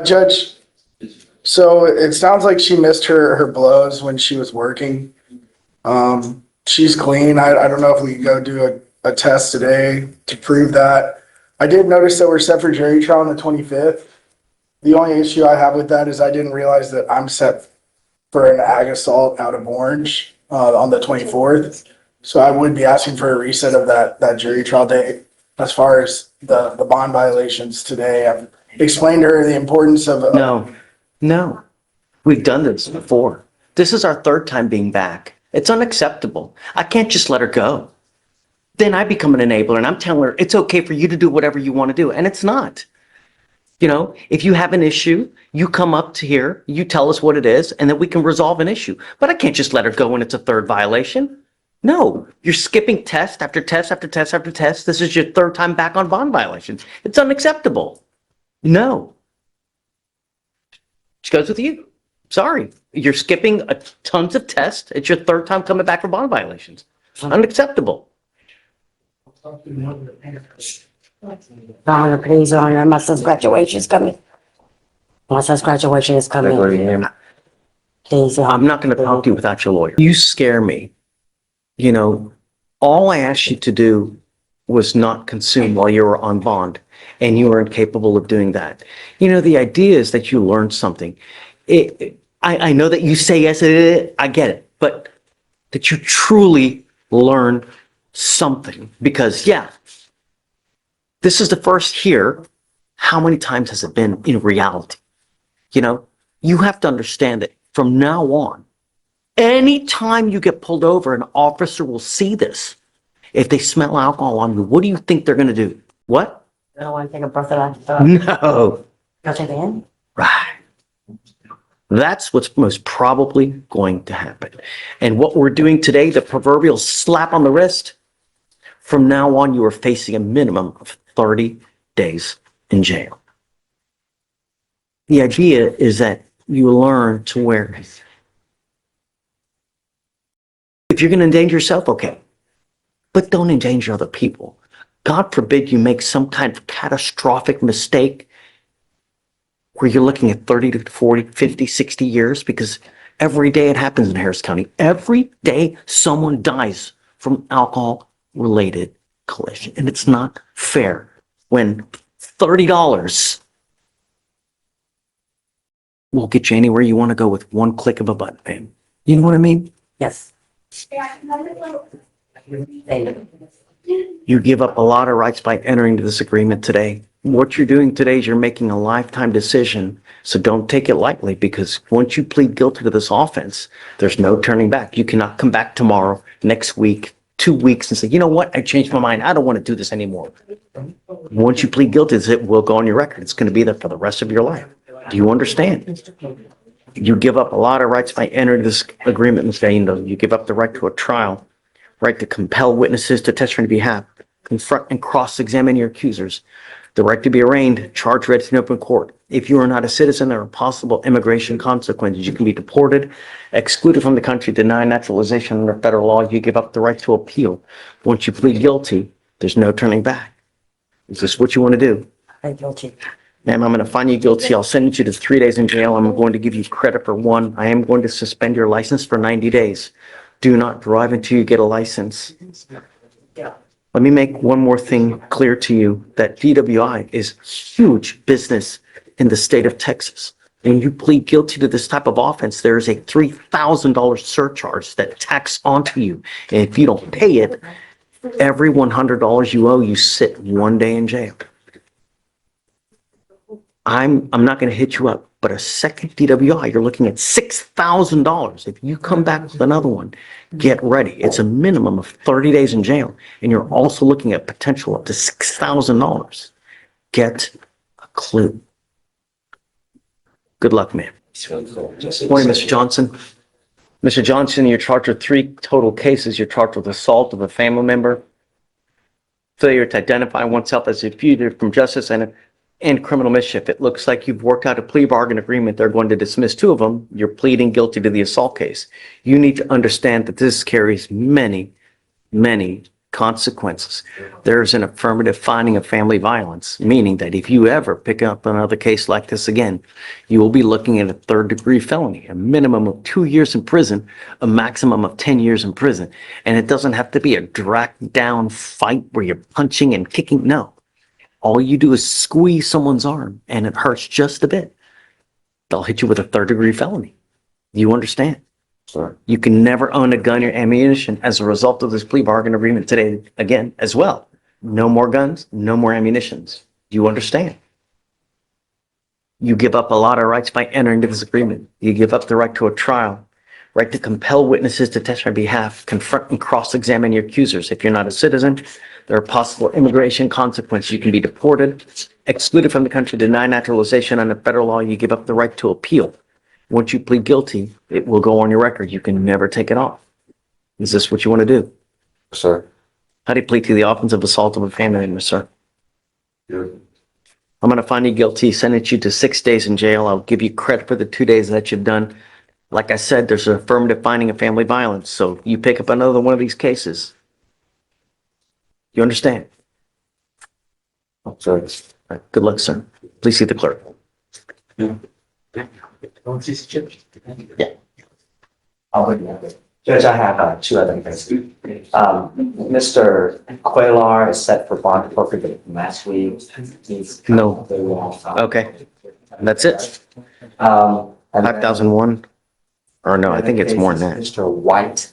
Judge, so it sounds like she missed her blows when she was working. She's clean. I don't know if we can go do a test today to prove that. I did notice that we're set for jury trial on the 25th. The only issue I have with that is I didn't realize that I'm set for an ag assault out of Orange on the 24th. So I would be asking for a reset of that jury trial date. As far as the bond violations today, I've explained to her the importance of No, we've done this before. This is our third time being back. It's unacceptable. I can't just let her go. Then I become an enabler and I'm telling her it's okay for you to do whatever you want to do. And it's not. You know, if you have an issue, you come up to here, you tell us what it is, and then we can resolve an issue. But I can't just let her go when it's a third violation. No, you're skipping test after test after test after test. This is your third time back on bond violations. It's unacceptable. No. She goes with you. Sorry. You're skipping tons of tests. It's your third time coming back for bond violations. Unacceptable. On the pleas on my son's graduation is coming. My son's graduation is coming. Please, I'm not going to talk to you without your lawyer. You scare me. You know, all I asked you to do was not consume while you were on bond, and you were incapable of doing that. You know, the idea is that you learned something. I know that you say yes, I get it, but that you truly learn something. Because, yeah, this is the first here. How many times has it been in reality? You know, you have to understand that from now on, anytime you get pulled over, an officer will see this. If they smell alcohol on you, what do you think they're going to do? What? I don't want to take a breath. No. Go take it in. Right. That's what's most probably going to happen. And what we're doing today, the proverbial slap on the wrist, from now on, you are facing a minimum of 30 days in jail. The idea is that you learn to where if you're going to endanger yourself, okay, but don't endanger other people. God forbid you make some kind of catastrophic mistake where you're looking at 30 to 40, 50, 60 years, because every day it happens in Harris County. Every day someone dies from alcohol-related collision, and it's not fair when $30 will get you anywhere you want to go with one click of a button, man. You know what I mean? Yes. You give up a lot of rights by entering into this agreement today. What you're doing today is you're making a lifetime decision. So don't take it lightly, because once you plead guilty to this offense, there's no turning back. You cannot come back tomorrow, next week, 2 weeks and say, you know what? I changed my mind. I don't want to do this anymore. Once you plead guilty, it will go on your record. It's going to be there for the rest of your life. Do you understand? You give up a lot of rights by entering this agreement, Ms. Galindo. You give up the right to a trial, right to compel witnesses to testify on your behalf, confront and cross-examine your accusers, the right to be arraigned, charged, read in open court. If you are not a citizen, there are possible immigration consequences. You can be deported, excluded from the country, denied naturalization under federal law. You give up the right to appeal. Once you plead guilty, there's no turning back. Is this what you want to do? I'm guilty. Ma'am, I'm going to find you guilty. I'll send you to 3 days in jail. I'm going to give you credit for 1. I am going to suspend your license for 90 days. Do not drive until you get a license. Let me make one more thing clear to you, that DWI is huge business in the state of Texas. When you plead guilty to this type of offense, there is a $3,000 surcharge that tacks onto you. And if you don't pay it, every $100 you owe, you sit 1 day in jail. I'm not going to hit you up, but a second DWI, you're looking at $6,000. If you come back with another one, get ready. It's a minimum of 30 days in jail, and you're also looking at potential up to $6,000. Get a clue. Good luck, man. Morning, Mr. Johnson. Mr. Johnson, you're charged with 3 total cases. You're charged with assault of a family member, failure to identify oneself as a fugitive from justice, and criminal mischief. It looks like you've worked out a plea bargain agreement. They're going to dismiss 2 of them. You're pleading guilty to the assault case. You need to understand that this carries many, many consequences. There's an affirmative finding of family violence, meaning that if you ever pick up another case like this again, you will be looking at a third-degree felony, a minimum of 2 years in prison, a maximum of 10 years in prison. And it doesn't have to be a dragged-down fight where you're punching and kicking. No. All you do is squeeze someone's arm, and it hurts just a bit. They'll hit you with a third-degree felony. You understand? Sir. You can never own a gun or ammunition as a result of this plea bargain agreement today again as well. No more guns, no more ammunitions. You understand? You give up a lot of rights by entering into this agreement. You give up the right to a trial, right to compel witnesses to testify on behalf, confront and cross-examine your accusers. If you're not a citizen, there are possible immigration consequences. You can be deported, excluded from the country, denied naturalization under federal law. You give up the right to appeal. Once you plead guilty, it will go on your record. You can never take it off. Is this what you want to do? Sir. How do you plead to the offense of assault of a family member, sir? Yeah. I'm going to find you guilty, sentence you to 6 days in jail. I'll give you credit for the 2 days that you've done. Like I said, there's an affirmative finding of family violence. So you pick up another one of these cases. You understand? Sir. All right, good luck, sir. Please see the clerk. Yeah. Judge, I have two other things. Mr. Quaylar is set for bond forfeiture last week. He's No. Okay. That's it. And then 5,001. Or no, I think it's more than that. Mr. White,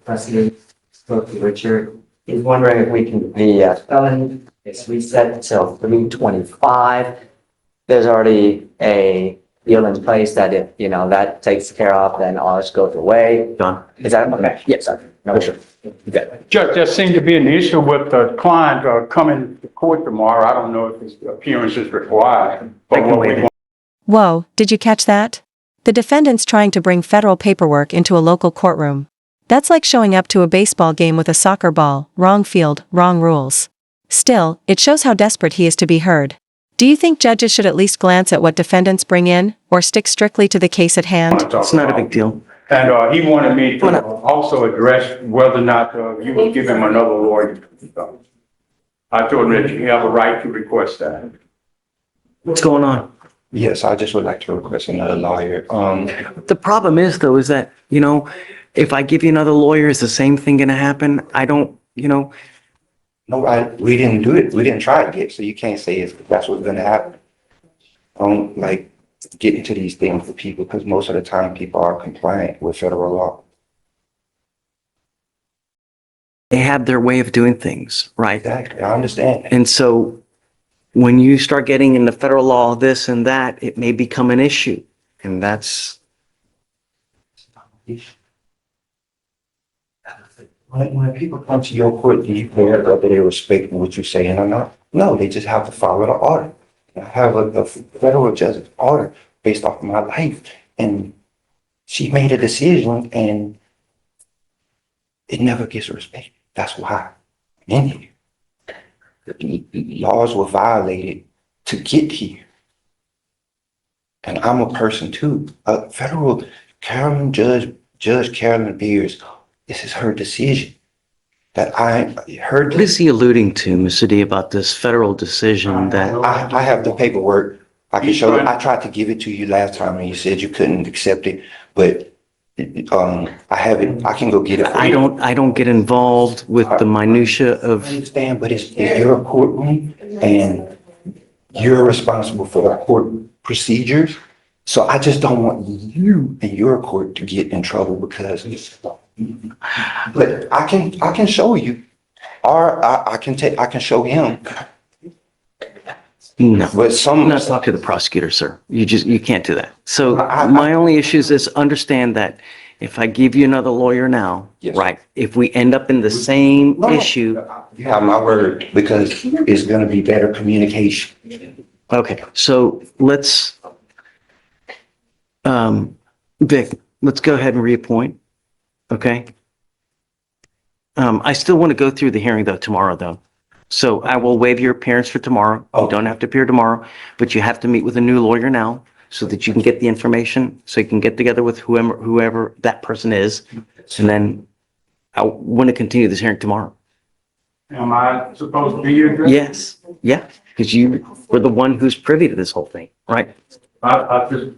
President, spoke to Richard. He's wondering if we can, the felony is reset until 3/25. There's already a deal in place that if, that takes care of, then all this goes away. John? Is that okay? Yes, sir. No, sure. Okay. Judge, there seemed to be an issue with the client coming to court tomorrow. I don't know if his appearance is required. They But can what we waive it. want Whoa, did you catch that? The defendant's trying to bring federal paperwork into a local courtroom. That's like showing up to a baseball game with a soccer ball, wrong field, wrong rules. Still, it shows how desperate he is to be heard. Do you think judges should at least glance at what defendants bring in, or stick strictly to the case at hand? to talk It's not a about. big deal. And he wanted me to also address whether or not you would give him another lawyer. I told him that you have a right to request that. What's going on? Yes, I just would like to request another lawyer. The problem is, though, is that, if I give you another lawyer, is the same thing going to happen? I don't, No, we didn't do it. We didn't try it yet, so you can't say that's what's gonna happen. I don't like get into these things with people because most of the time people are compliant with federal law. they have their way of doing things, right? Exactly, I understand that. And so when you start getting into federal law, this and that, it may become an issue. And that's, When people come to your court, do you care whether they respect what you're saying or not? No, they just have to follow the order. I have a federal judge's order based off of my life, and she made a decision, and it never gets respected. That's why I'm in here. The laws were violated to get here. And I'm a person too. A federal Judge Carolyn Beers, this is her decision. what is he alluding to, Mr. D, about this federal decision that, I have the paperwork. I can show you. I tried to give it to you last time and you said you couldn't accept it, but I have it. I can go get it for you. I don't get involved with the minutia I of, understand, but it's your courtroom and you're responsible for the court procedures. So I just don't want you and your court to get in trouble because, but I can show you, or I can show him. no. But some, Let's talk to the prosecutor, sir. You can't do that. So I- my only issue is this, understand that if I give you another lawyer now, Yes. right, if we end up in the same No. issue, you have my word because it's gonna be better communication. okay, so let's, Vic, let's go ahead and reappoint, okay? I still want to go through the hearing though, tomorrow though. So I will waive your appearance for tomorrow. You Okay. don't have to appear tomorrow, but you have to meet with a new lawyer now so that you can get the information, so you can get together with whoever that person is. And then I want to continue this hearing tomorrow. Am I supposed to be your address? Yes, yeah, because you were the one who's privy to this whole thing, right? I was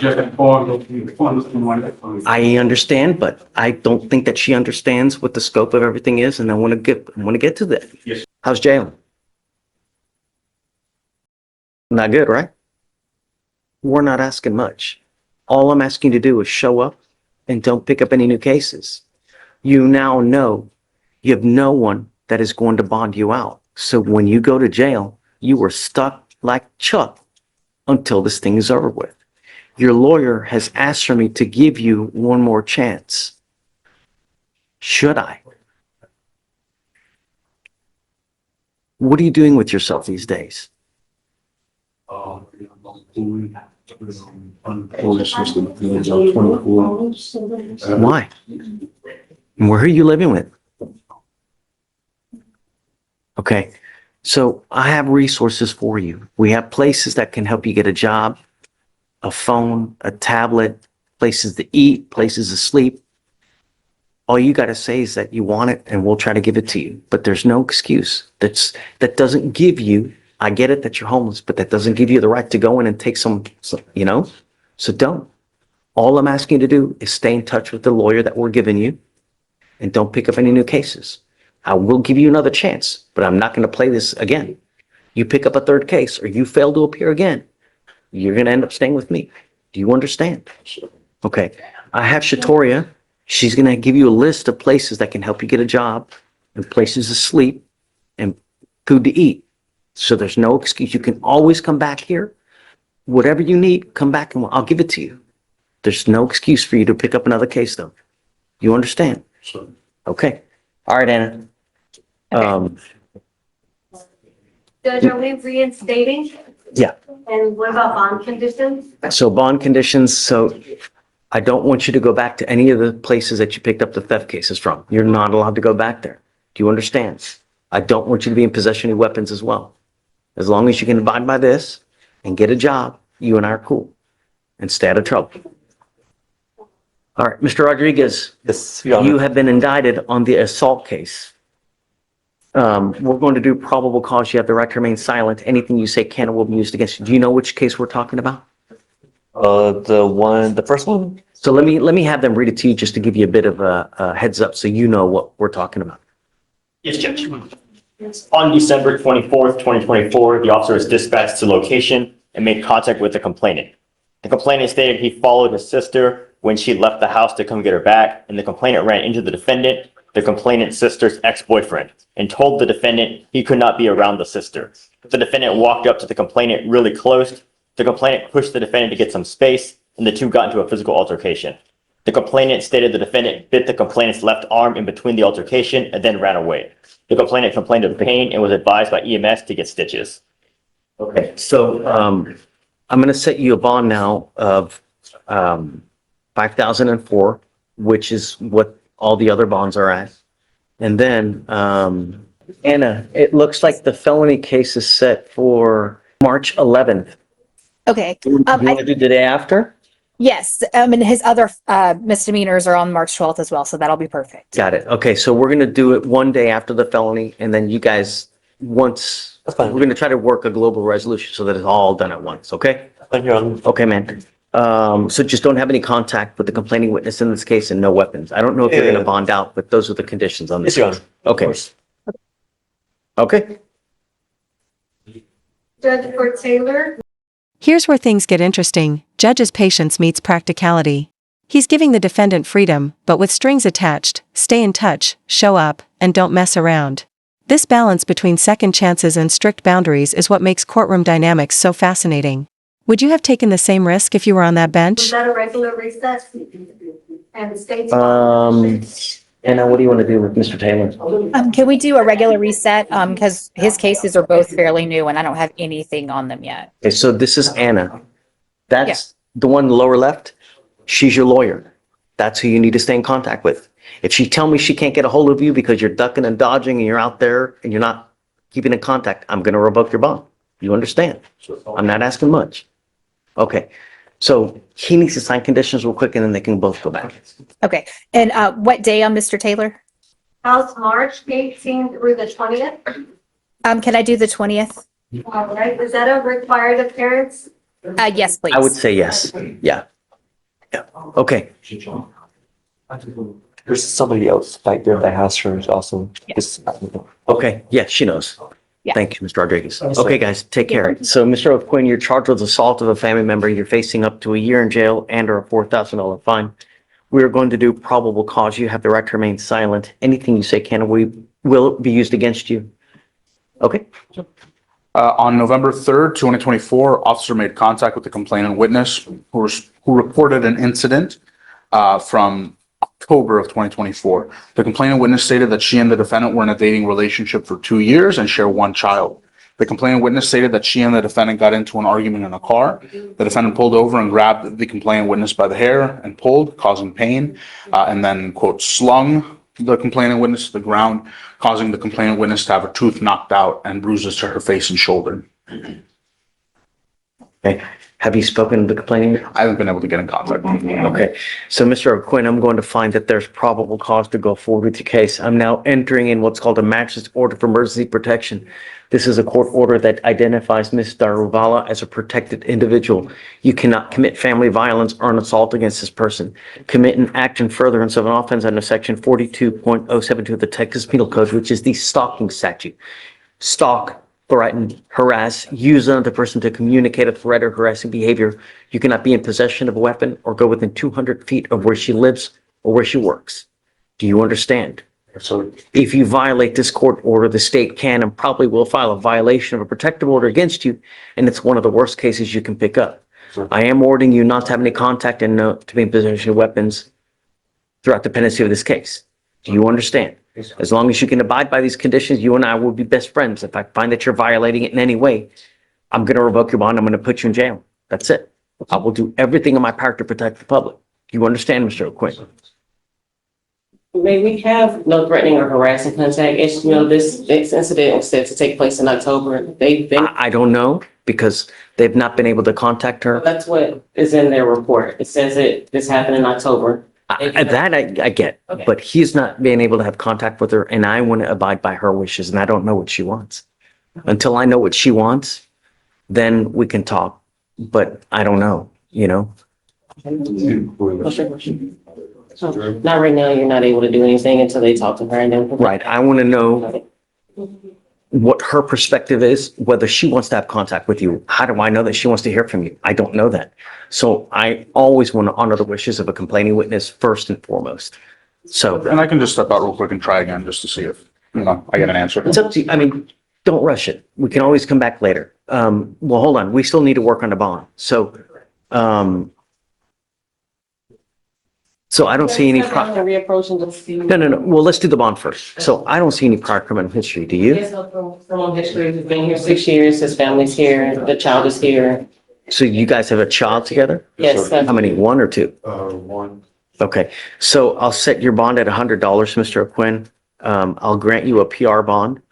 just informed you. I understand, but I don't think that she understands what the scope of everything is, and I want to get to that. Yes. How's jail? Not good, right? We're not asking much. All I'm asking you to do is show up and don't pick up any new cases. You now know you have no one that is going to bond you out. So when you go to jail, you are stuck like Chuck until this thing is over with. Your lawyer has asked for me to give you one more chance. Should I? What are you doing with yourself these days? Why? And where are you living with? Okay, so I have resources for you. We have places that can help you get a job, a phone, a tablet, places to eat, places to sleep. All you got to say is that you want it and we'll try to give it to you. But there's no excuse. That doesn't give you, I get it that you're homeless, but that doesn't give you the right to go in and take some, you know? So don't. All I'm asking you to do is stay in touch with the lawyer that we're giving you and don't pick up any new cases. I will give you another chance, but I'm not going to play this again. You pick up a third case or you fail to appear again, you're going to end up staying with me. Do you understand? Okay. I have Shatoria. She's going to give you a list of places that can help you get a job and places to sleep and food to eat. So there's no excuse. You can always come back here. Whatever you need, come back and I'll give it to you. There's no excuse for you to pick up another case though. You understand? Sure. Okay. All right, Anna. Judge, are we reinstating? Yeah. And what about bond conditions? So bond conditions. So I don't want you to go back to any of the places that you picked up the theft cases from. You're not allowed to go back there. Do you understand? I don't want you to be in possession of weapons as well. As long as you can abide by this and get a job, you and I are cool and stay out of trouble. All right, Mr. Rodriguez, Yes, Your you Honor. have been indicted on the assault case. We're going to do probable cause. You have the right to remain silent. Anything you say can or will be used against you. Do you know which case we're talking about? The first one? So let me have them read it to you just to give you a bit of a heads up so you know what we're talking about. Yes, Judge. On December 24th, 2024, the officer was dispatched to location and made contact with the complainant. The complainant stated he followed his sister when she left the house to come get her back, and the complainant ran into the defendant, the complainant's sister's ex-boyfriend, and told the defendant he could not be around the sister. The defendant walked up to the complainant really close. The complainant pushed the defendant to get some space, and the two got into a physical altercation. The complainant stated the defendant bit the complainant's left arm in between the altercation and then ran away. The complainant complained of pain and was advised by EMS to get stitches. Okay, so I'm going to set you a bond now of 5,004, which is what all the other bonds are at. And then, Anna, it looks like the felony case is set for March 11th. Okay. You want to do the day after? Yes. And his other misdemeanors are on March 12th as well, so that'll be perfect. Got it. Okay, so we're going to do it one day after the felony, and then you guys, That's fine. we're going to try to work a global resolution so that it's all done at once, okay? Thank you, Your Honor. Okay, man. So just don't have any contact with the complaining witness in this case and no weapons. I don't know if you're going to Yeah. bond out, but those are the conditions on this. Yes, Your Honor. Okay. Okay. Judge for Taylor? Here's where things get interesting. Judge's patience meets practicality. He's giving the defendant freedom, but with strings attached. Stay in touch, show up, and don't mess around. This balance between second chances and strict boundaries is what makes courtroom dynamics so fascinating. Would you have taken the same risk if you were on that Was bench? that a regular recess? And the state's. Anna, what do you want to do with Mr. Taylor? Can we do a regular reset? Because his cases are both fairly new and I don't have anything on them yet. Okay, so this is Anna. That's the one lower left. She's your lawyer. That's who you need to stay in contact with. If she tell me she can't get a hold of you because you're ducking and dodging and you're out there and you're not keeping in contact, I'm going to revoke your bond. You understand? I'm not asking much. Okay. So he needs to sign conditions real quick and then they can both go back. Okay. And what day on Mr. Taylor? How's March 18th through the 20th? Can I do the 20th? All right, is that a required appearance? Yes, please. I would say yes. Yeah. Yeah. Okay. There's somebody else back there that has hers also. Okay. Yeah, she knows. Yeah. Thank you, Mr. Rodriguez. Okay, guys, take care. So, Mr. O'Quinn, you're charged with assault of a family member. You're facing up to a year in jail and or a $4,000 fine. We are going to do probable cause. You have the right to remain silent. Anything you say can we will be used against you. Okay? On November 3rd, 2024, officer made contact with the complainant witness who reported an incident from October of 2024. The complainant witness stated that she and the defendant were in a dating relationship for 2 years and share one child. The complainant witness stated that she and the defendant got into an argument in a car. The defendant pulled over and grabbed the complainant witness by the hair and pulled, causing pain, and then, quote, slung the complainant witness to the ground, causing the complainant witness to have a tooth knocked out and bruises to her face and shoulder. Okay. Have you spoken to the complaining? I haven't been able to get in contact with her. Okay. So, Mr. O'Quinn, I'm going to find that there's probable cause to go forward with your case. I'm now entering in what's called a magistrate's order for emergency protection. This is a court order that identifies Ms. Daruvala as a protected individual. You cannot commit family violence or an assault against this person. Commit an act in furtherance of an offense under section 42.072 of the Texas Penal Code, which is the stalking statute. Stalk, threaten, harass, use another person to communicate a threat or harassing behavior. You cannot be in possession of a weapon or go within 200 feet of where she lives or where she works. Do you understand? So If you violate this court order, the state can and probably will file a violation of a protective order against you, and it's one of the worst cases you can pick up. Sure. I am ordering you not to have any contact and to be in possession of weapons throughout the pendency of this case. Do you understand? As long as you can abide by these conditions, you and I will be best friends. If I find that you're violating it in any way, I'm going to revoke your bond. I'm going to put you in jail. That's it. I will do everything in my power to protect the public. You understand, Mr. O'Quinn? May we have no threatening or harassing contact? It's, this incident was said to take place in October. They've been, I don't know because they've not been able to contact her. that's what is in their report. It says this happened in October. That I get, Okay. but he's not being able to have contact with her and I want to abide by her wishes and I don't know what she wants. Until I know what she wants, then we can talk, but I don't know, you know? What's your question? So, not right now, you're not able to do anything until they talk to her and then. Right. I want to know what her perspective is, whether she wants to have contact with you. How do I know that she wants to hear from you? I don't know that. So I always want to honor the wishes of a complaining witness first and foremost. So and I can just step out real quick and try again just to see if, I get an answer. it's up to you. I mean, don't rush it. We can always come back later. Well, hold on. We still need to work on the bond. So I don't see any. Reapproach and just see. No. Well, let's do the bond first. So I don't see any prior criminal history. Do you? Yes, from history, he's been here 6 years, his family's here, the child is here. So you guys have a child together? Yes. How many? One or two? One. Okay. So I'll set your bond at $100, Mr. O'Quinn. I'll grant you a PR bond.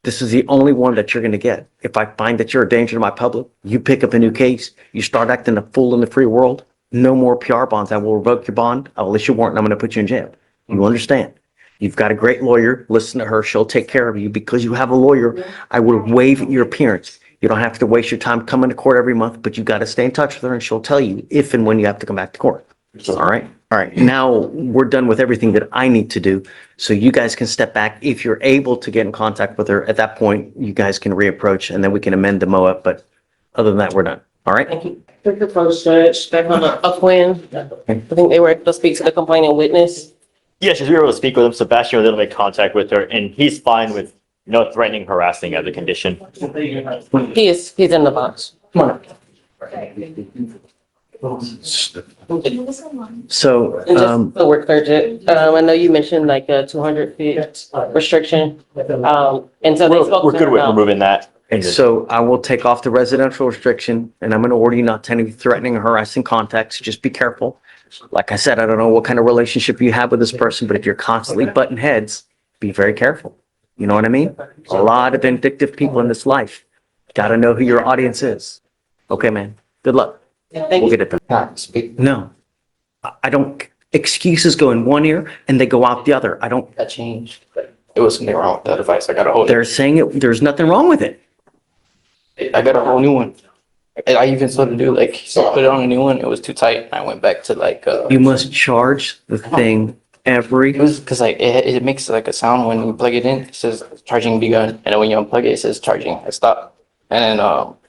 This is the only one that you're going to get. If I find that you're a danger to my public, you pick up a new case, you start acting a fool in the free world, no more PR bonds. I will revoke your bond. I will issue a warrant and I'm going to put you in jail. You understand? You've got a great lawyer. Listen to her. She'll take care of you because you have a lawyer. I will waive your appearance. You don't have to waste your time coming to court every month, but you got to stay in touch with her and she'll tell you if and when you have to come back to court. All right. All right. Now we're done with everything that I need to do. So you guys can step back. If you're able to get in contact with her at that point, you guys can reapproach and then we can amend the MOA. But other than that, we're done. All right. Thank you. Quick approach, Judge, back on O'Quinn. I think they were able to speak to the complaining witness. Yeah, she's able to speak with him. Sebastian was able to make contact with her and he's fine with no threatening, harassing as a condition. He's in the box. Come on. So, And just so we're clear, Judge, I know you mentioned like a 200 feet restriction. And so they spoke We're to good her with about. removing that. and so I will take off the residential restriction and I'm going to order you not to any threatening or harassing contacts. Just be careful. Like I said, I don't know what kind of relationship you have with this person, but if you're constantly butting heads, be very careful. You know what I mean? A lot of vindictive people in this life. Got to know who your audience is. Okay, man. Good luck. Thank We'll you. get it done. Not speak. No, I don't Excuses go in one ear and they go out the other. I don't, That changed, but it was something wrong with the device. I got a whole, they're saying it, there's nothing wrong with it. I got a whole new one. And I even started to do like, so I put it on a new one. It was too tight. I went back to like, You must charge the thing every, it was because like it makes like a sound when you plug it in. It says charging begun, and then when you unplug it, it says charging has stopped. And then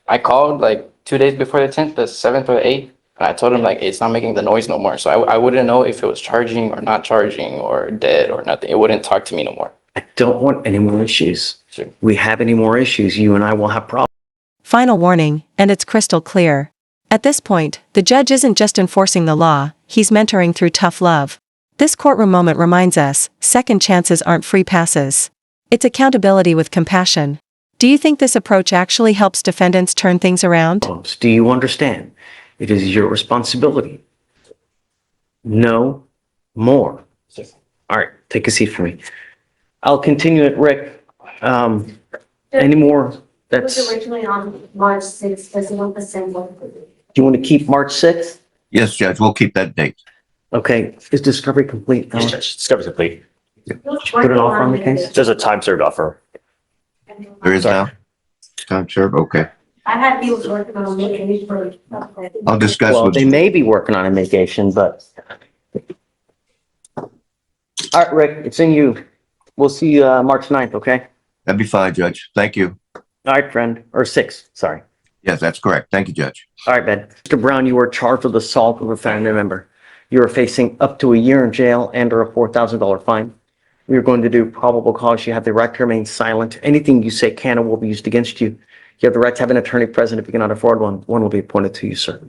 I called like 2 days before the 10th, the 7th or the 8th, and I told him like it's not making the noise no more. So I wouldn't know if it was charging or not charging or dead or nothing. It wouldn't talk to me no more. I don't want any more issues. Sure. We have any more issues, you and I will have problems. Final warning, and it's crystal clear. At this point, the judge isn't just enforcing the law, he's mentoring through tough love. This courtroom moment reminds us, second chances aren't free passes. It's accountability with compassion. Do you think this approach actually helps defendants turn things around? Do you understand? It is your responsibility. No more. All right, take a seat for me. I'll continue it, Rick. Any more? It was That's, originally on March 6th, does it want the same one? do you want to keep March 6th? Yes, Judge, we'll keep that date. Okay, is discovery complete? Yes, Judge. Discovery's complete. Put it off on the case? There's a time served offer. There is now? Time served, okay. I had he was working on making it for. I'll discuss Well, with, they may be working on a mitigation, but. All right, Rick, it's in you. We'll see you, March 9th, okay? that'd be fine, Judge. Thank you. All right, friend, or 6th, sorry. Yes, that's correct. Thank you, Judge. All right, Ben. Mr. Brown, you were charged with assault of a family member. You are facing up to a year in jail and or a $4,000 fine. We are going to do probable cause. You have the right to remain silent. Anything you say can or will be used against you. You have the right to have an attorney present. If you cannot afford one, one will be appointed to you, sir.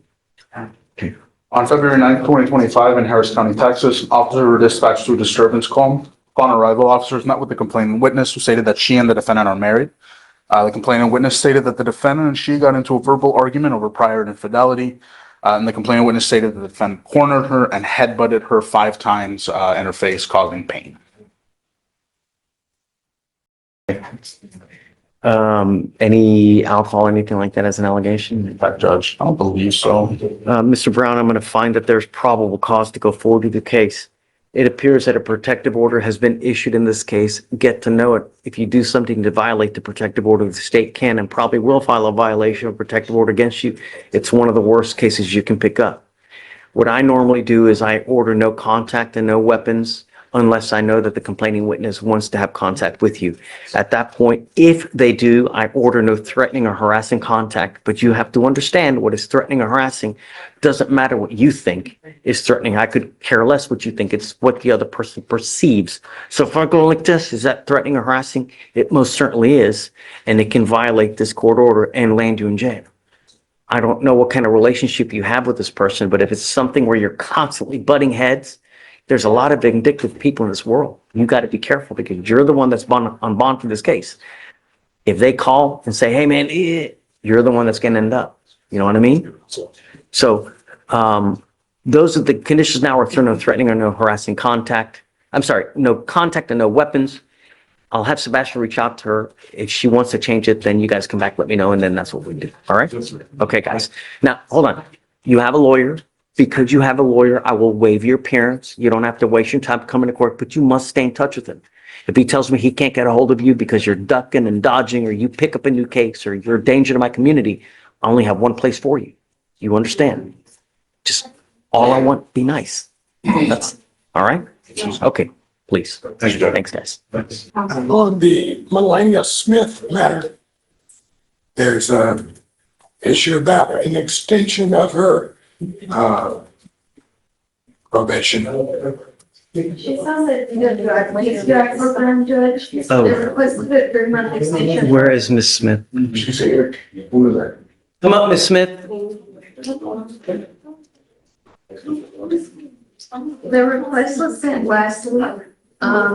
Okay. On February 9th, 2025, in Harris County, Texas, officers were dispatched to a disturbance call. Upon arrival, officers met with the complaining witness who stated that she and the defendant are married. The complaining witness stated that the defendant and she got into a verbal argument over prior infidelity. And the complaining witness stated that the defendant cornered her and headbutted her 5 times in her face, causing pain. Any alcohol, anything like that as an allegation? Judge, I don't believe so. Mr. Brown, I'm going to find that there's probable cause to go forward with the case. It appears that a protective order has been issued in this case. Get to know it. If you do something to violate the protective order, the state can and probably will file a violation of protective order against you. It's one of the worst cases you can pick up. What I normally do is I order no contact and no weapons unless I know that the complaining witness wants to have contact with you. At that point, if they do, I order no threatening or harassing contact, but you have to understand what is threatening or harassing. Doesn't matter what you think is threatening. I could care less what you think. It's what the other person perceives. So if I go like this, is that threatening or harassing? It most certainly is. And it can violate this court order and land you in jail. I don't know what kind of relationship you have with this person, but if it's something where you're constantly butting heads, there's a lot of vindictive people in this world. You got to be careful because you're the one that's on bond for this case. If they call and say, hey man, you're the one that's going to end up. You know what I mean? So those are the conditions now are no threatening or no harassing contact. I'm sorry, no contact and no weapons. I'll have Sebastian reach out to her. If she wants to change it, then you guys come back, let me know, and then that's what we do. All right? Okay, guys. Now, hold on. You have a lawyer. Because you have a lawyer, I will waive your appearance. You don't have to waste your time coming to court, but you must stay in touch with him. If he tells me he can't get a hold of you because you're ducking and dodging, or you pick up a new case, or you're a danger to my community, I only have one place for you. You understand? Just all I want, be nice. That's all right? Okay, please. Thank you, Judge. Thanks, guys. On the Melania Smith matter, there's a issue about an extension of her probation. She sounds like the drug program judge. Oh. They requested a 3-month extension. Where is Miss Smith? She's here. Who is that? Come up, Miss Smith. The request was sent last week.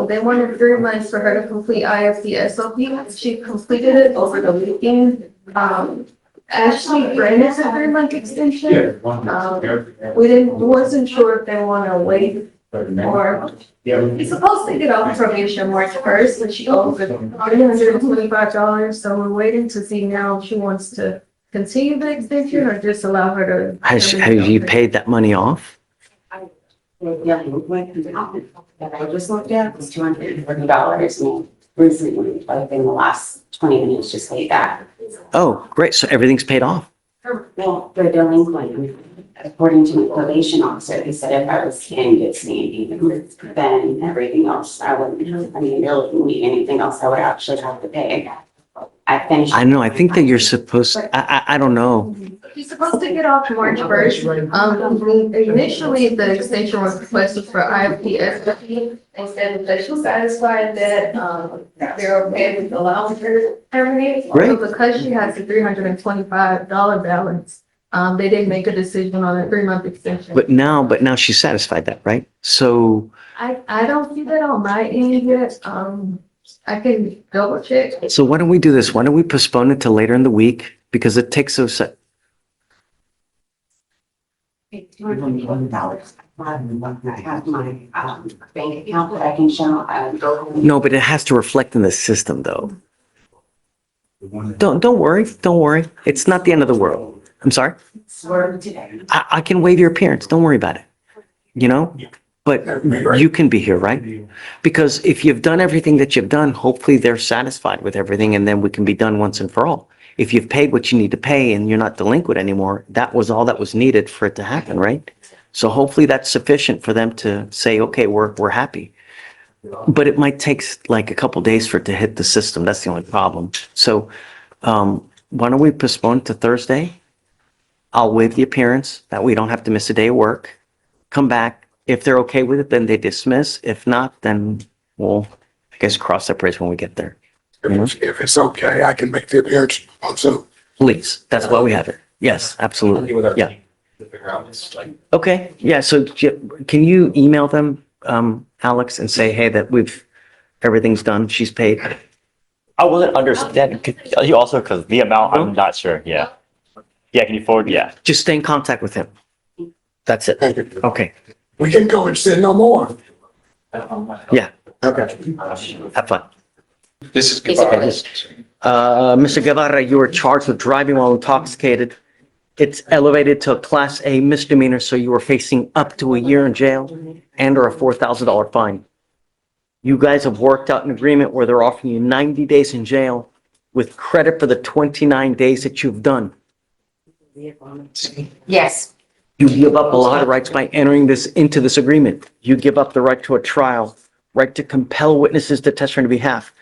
They wanted 3 months for her to complete IFC SOP. She completed it over the weekend. Ashley granted a 3-month extension. We wasn't sure if they want to wait or. He's supposed to get off probation March 1st, but she owes $325. So we're waiting to see now if she wants to continue the extension or just allow her to. Has you paid that money off? Yeah, that I just looked at was $240 and recently, like in the last 20 minutes, just paid that. Oh, great. So everything's paid off. Well, they're delinquent. According to my probation officer, he said if I was in good standing, then everything else, I wouldn't, I mean, there wouldn't be anything else I would actually have to pay. I finished. I know. I think that you're supposed, I don't know. He's supposed to get off March 1st. Initially, the extension was requested for IFPS. They said that she's satisfied that, they're okay with allowing her to terminate. Great. So because she has a $325 balance, they didn't make a decision on a 3-month extension. But now she's satisfied that, right? So, I don't see that on my end yet. I can double check. so why don't we do this? Why don't we postpone it till later in the week? Because it takes so, $220. I have my bank account that I can show. no, but it has to reflect in the system though. Don't worry. It's not the end of the world. I'm sorry. Swerve today. I can waive your appearance. Don't worry about it. You know, but you can be here, right? Because if you've done everything that you've done, hopefully they're satisfied with everything and then we can be done once and for all. If you've paid what you need to pay and you're not delinquent anymore, that was all that was needed for it to happen, right? So hopefully that's sufficient for them to say, okay, we're happy. But it might take like a couple days for it to hit the system. That's the only problem. So why don't we postpone to Thursday? I'll waive the appearance. That way you don't have to miss a day of work. Come back. If they're okay with it, then they dismiss. If not, then we'll, I guess, cross that bridge when we get there. If it's okay, I can make the appearance on Zoom. Please, that's why we have it. Yes, absolutely. Yeah. Okay, yeah, so can you email them, Alex, and say, hey, that everything's done, she's paid? I wasn't understanding, you also, because the amount, I'm not sure, yeah. Yeah, can you forward, yeah. Just stay in contact with him. That's it. Okay, We can go and say no more. yeah, Okay. have fun. This is Mr. Guevara, you were charged with driving while intoxicated. It's elevated to a Class A misdemeanor, so you are facing up to a year in jail and or a $4,000 fine. You guys have worked out an agreement where they're offering you 90 days in jail with credit for the 29 days that you've done. Yes. You give up a lot of rights by entering into this agreement. You give up the right to a trial, right to compel witnesses to testify on your behalf,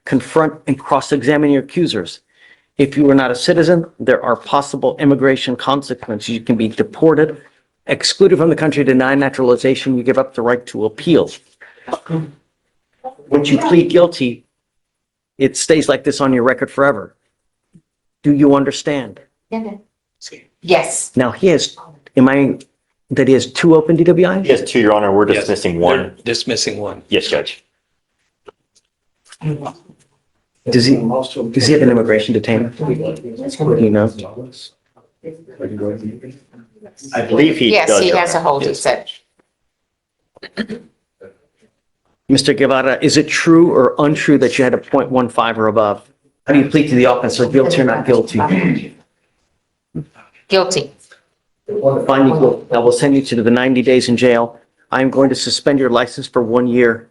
confront and cross-examine your accusers. If you are not a citizen, there are possible immigration consequences. You can be deported, excluded from the country, denied naturalization. You give up the right to appeal. Once you plead guilty, it stays like this on your record forever. Do you understand? Yes. Now he has, that he has 2 open DWIs? Yes, to your honor, we're dismissing one. Dismissing one. Yes, Judge. Does he have an immigration detainer? You know? I believe he does. Yes, he Your has a Honor. hold, he Yes. said. Mr. Guevara, is it true or untrue that you had a .15 or above? How do you plead to the offense, or guilty or not guilty? Guilty. Fine, you guilty. I will send you to the 90 days in jail. I am going to suspend your license for 1 year.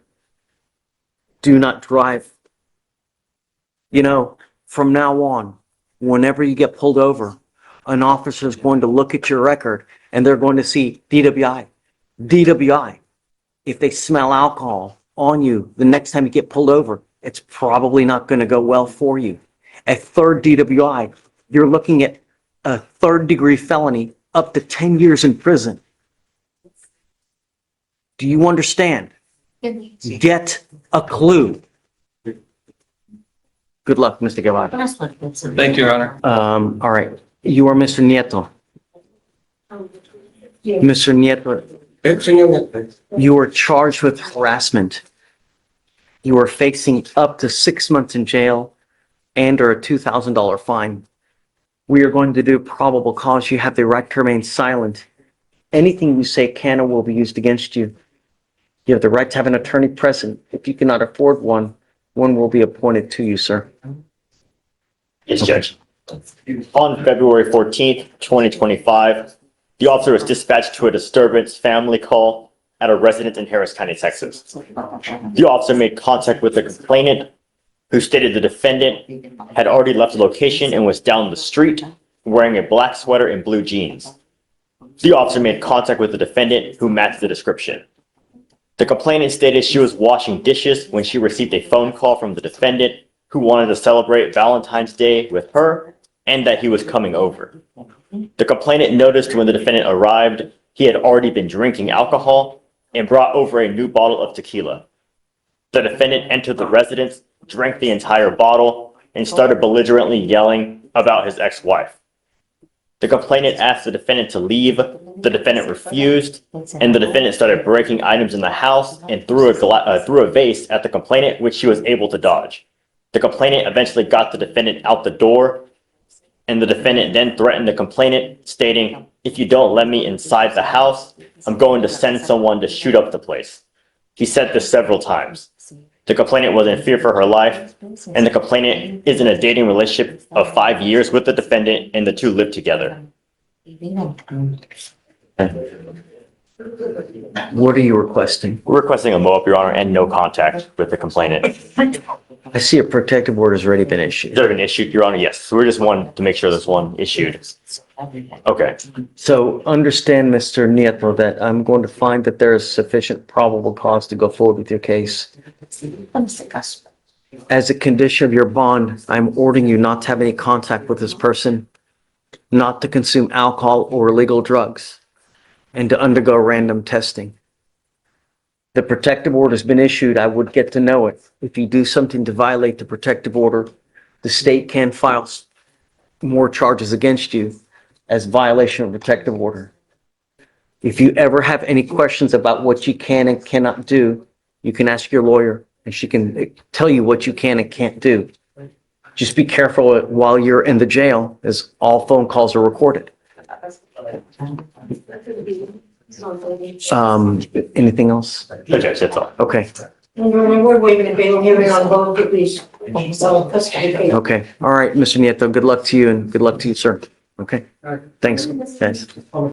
Do not drive. You know, from now on, whenever you get pulled over, an officer is going to look at your record and they're going to see DWI, DWI. If they smell alcohol on you, the next time you get pulled over, it's probably not going to go well for you. A 3rd DWI, you're looking at a 3rd-degree felony up to 10 years in prison. Do you understand? Get a clue. Good luck, Mr. Guevara. Thank you, Your Honor. All right. You are Mr. Nieto. Mr. Nieto, you are charged with harassment. You are facing up to 6 months in jail and or a $2,000 fine. We are going to do probable cause. You have the right to remain silent. Anything you say can or will be used against you. You have the right to have an attorney present. If you cannot afford one, one will be appointed to you, sir. Yes, Judge. On February 14th, 2025, the officer was dispatched to a disturbance family call at a residence in Harris County, Texas. The officer made contact with the complainant, who stated the defendant had already left the location and was down the street wearing a black sweater and blue jeans. The officer made contact with the defendant, who matched the description. The complainant stated she was washing dishes when she received a phone call from the defendant, who wanted to celebrate Valentine's Day with her and that he was coming over. The complainant noticed when the defendant arrived, he had already been drinking alcohol and brought over a new bottle of tequila. The defendant entered the residence, drank the entire bottle, and started belligerently yelling about his ex-wife. The complainant asked the defendant to leave. The defendant refused, and the defendant started breaking items in the house and threw a vase at the complainant, which she was able to dodge. The complainant eventually got the defendant out the door, and the defendant then threatened the complainant, stating, "If you don't let me inside the house, I'm going to send someone to shoot up the place." He said this several times. The complainant was in fear for her life, and the complainant is in a dating relationship of 5 years with the defendant, and the two live together. What are you requesting? We're requesting a mow-up, Your Honor, and no contact with the complainant. I see a protective order has already been issued. Has it been issued, Your Honor? Yes. So we're just wanting to make sure there's one issued. Okay. So understand, Mr. Nieto, that I'm going to find that there is sufficient probable cause to go forward with your case. As a condition of your bond, I'm ordering you not to have any contact with this person, not to consume alcohol or illegal drugs, and to undergo random testing. The protective order has been issued. I would get to know it. If you do something to violate the protective order, the state can file more charges against you as violation of protective order. If you ever have any questions about what you can and cannot do, you can ask your lawyer and she can tell you what you can and can't do. Just be careful while you're in the jail, as all phone calls are recorded. Anything else? No, Judge, that's all. Okay. We're waiving the bail hearing on both of these. So, Okay. All right, Mr. Nieto, good luck to you and good luck to you, sir. Okay. Thanks, guys.